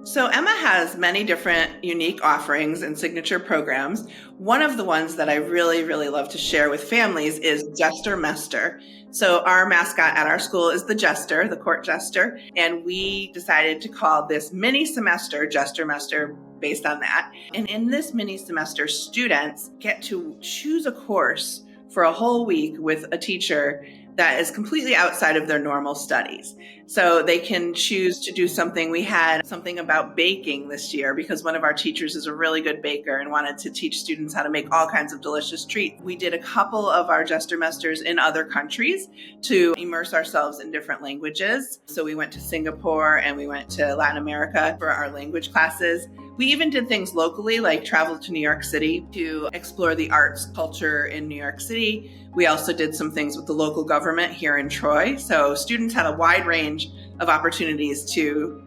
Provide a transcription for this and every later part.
So Emma has many different unique offerings and signature programs. One of the ones that I really, really love to share with families is Jester Mester. So our mascot at our school is the Jester, the court jester, and we decided to call this mini semester Jester Mester based on that. And in this mini semester, students get to choose a course for a whole week with a teacher that is completely outside of their normal studies. So they can choose to do something. We had something about baking this year because one of our teachers is a really good baker and wanted to teach students how to make all kinds of delicious treats. We did a couple of our Jester Mesters in other countries to immerse ourselves in different languages. So we went to Singapore and we went to Latin America for our language classes. We even did things locally, like traveled to New York City to explore the arts culture in New York City. We also did some things with the local government here in Troy. So students had a wide range of opportunities to,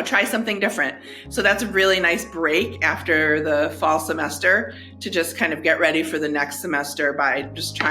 try something different. So that's a really nice break after the fall semester to just kind of get ready for the next semester by just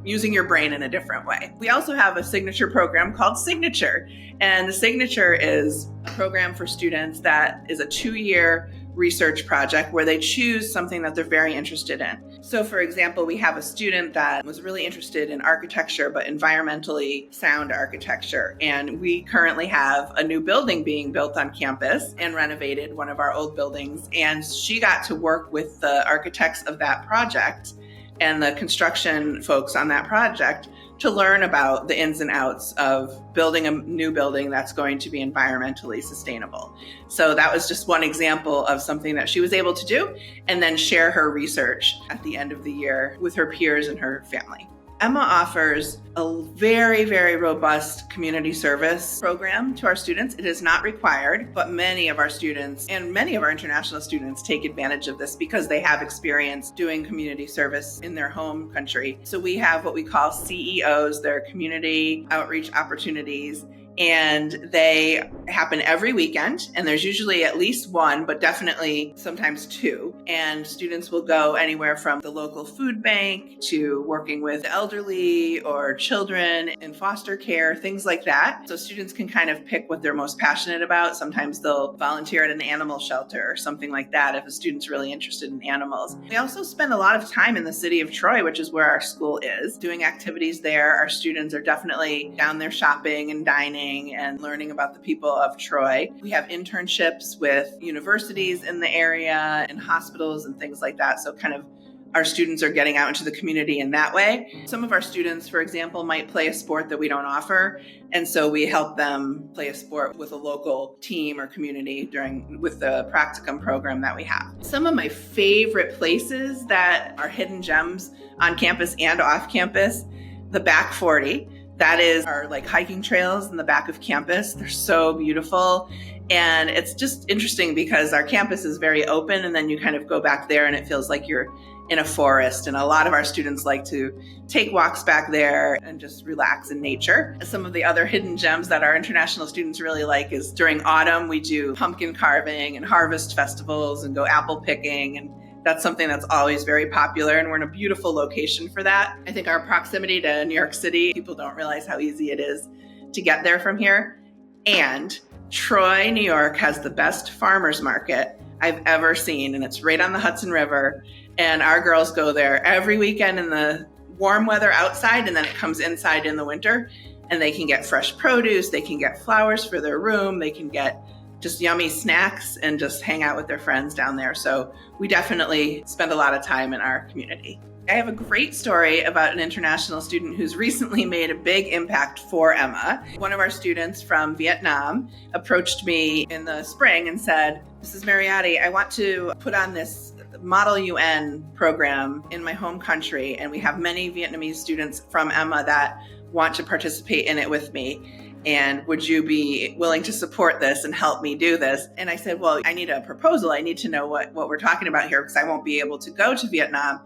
using your brain in a different way. We also have a signature program called Signature. And the Signature is a program for students that is a 2-year research project where they choose something that they're very interested in. So for example, we have a student that was really interested in architecture, but environmentally sound architecture. And we currently have a new building being built on campus and renovated one of our old buildings. And she got to work with the architects of that project and the construction folks on that project to learn about the ins and outs of building a new building that's going to be environmentally sustainable. So that was just one example of something that she was able to do and then share her research at the end of the year with her peers and her family. Emma offers a very, very robust community service program to our students. It is not required, but many of our students and many of our international students take advantage of this because they have experience doing community service in their home country. So we have what we call CEOs, they're community outreach opportunities, and they happen every weekend. And there's usually at least one, but definitely sometimes two. And students will go anywhere from the local food bank to working with the elderly or children in foster care, things like that. So students can kind of pick what they're most passionate about. Sometimes they'll volunteer at an animal shelter or something like that if a student's really interested in animals. We also spend a lot of time in the city of Troy, which is where our school is, doing activities there. Our students are definitely down there shopping and dining and learning about the people of Troy. We have internships with universities in the area and hospitals and things like that. So kind of our students are getting out into the community in that way. Some of our students, for example, might play a sport that we don't offer. And so we help them play a sport with a local team or community with the practicum program that we have. Some of my favorite places that are hidden gems on campus and off campus, the Back 40. That is our hiking trails in the back of campus. They're so beautiful. And it's just interesting because our campus is very open and then you kind of go back there and it feels like you're in a forest. And a lot of our students like to take walks back there and just relax in nature. Some of the other hidden gems that our international students really like is during autumn, we do pumpkin carving and harvest festivals and go apple picking, and that's something that's always very popular, and we're in a beautiful location for that. I think our proximity to New York City, people don't realize how easy it is to get there from here. And Troy, New York has the best farmers market I've ever seen, and it's right on the Hudson River. And our girls go there every weekend in the warm weather outside, and then it comes inside in the winter, and they can get fresh produce, they can get flowers for their room, they can get just yummy snacks and just hang out with their friends down there. So we definitely spend a lot of time in our community. I have a great story about an international student who's recently made a big impact for Emma. One of our students from Vietnam approached me in the spring and said, "Mrs. Mariotti, I want to put on this Model UN program in my home country, and we have many Vietnamese students from Emma that want to participate in it with me. And would you be willing to support this and help me do this?" And I said, "Well, I need a proposal. I need to know what we're talking about here because I won't be able to go to Vietnam."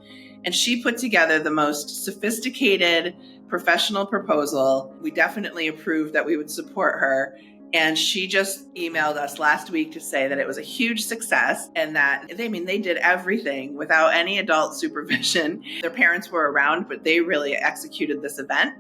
And she put together the most sophisticated professional proposal. We definitely approved that we would support her. And she just emailed us last week to say that it was a huge success and that they did everything without any adult supervision. Their parents were around, but they really executed this event.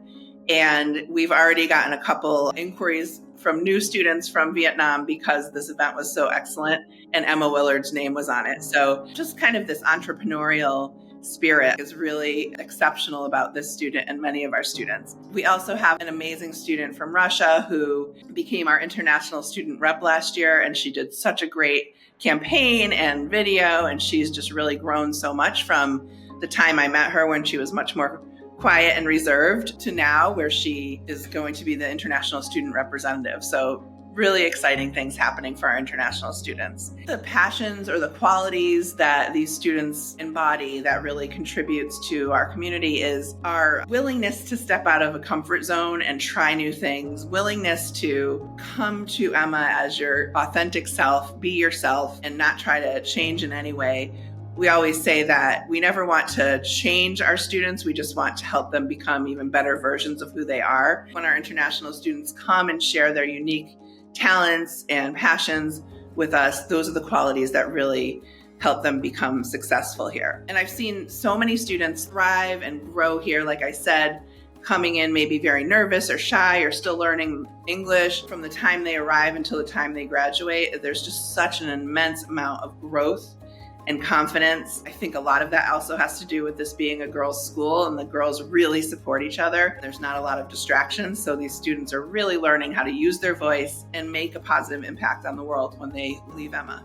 And we've already gotten a couple inquiries from new students from Vietnam because this event was so excellent and Emma Willard's name was on it. So just kind of this entrepreneurial spirit is really exceptional about this student and many of our students. We also have an amazing student from Russia who became our international student rep last year, and she did such a great campaign and video, and she's just really grown so much from the time I met her when she was much more quiet and reserved to now where she is going to be the international student representative. So really exciting things happening for our international students. The passions or the qualities that these students embody that really contributes to our community is our willingness to step out of a comfort zone and try new things, willingness to come to Emma as your authentic self, be yourself, and not try to change in any way. We always say that we never want to change our students. We just want to help them become even better versions of who they are. When our international students come and share their unique talents and passions with us, those are the qualities that really help them become successful here. And I've seen so many students thrive and grow here, like I said, coming in maybe very nervous or shy or still learning English. From the time they arrive until the time they graduate, there's just such an immense amount of growth and confidence. I think a lot of that also has to do with this being a girls' school, and the girls really support each other. There's not a lot of distractions, so these students are really learning how to use their voice and make a positive impact on the world when they leave Emma.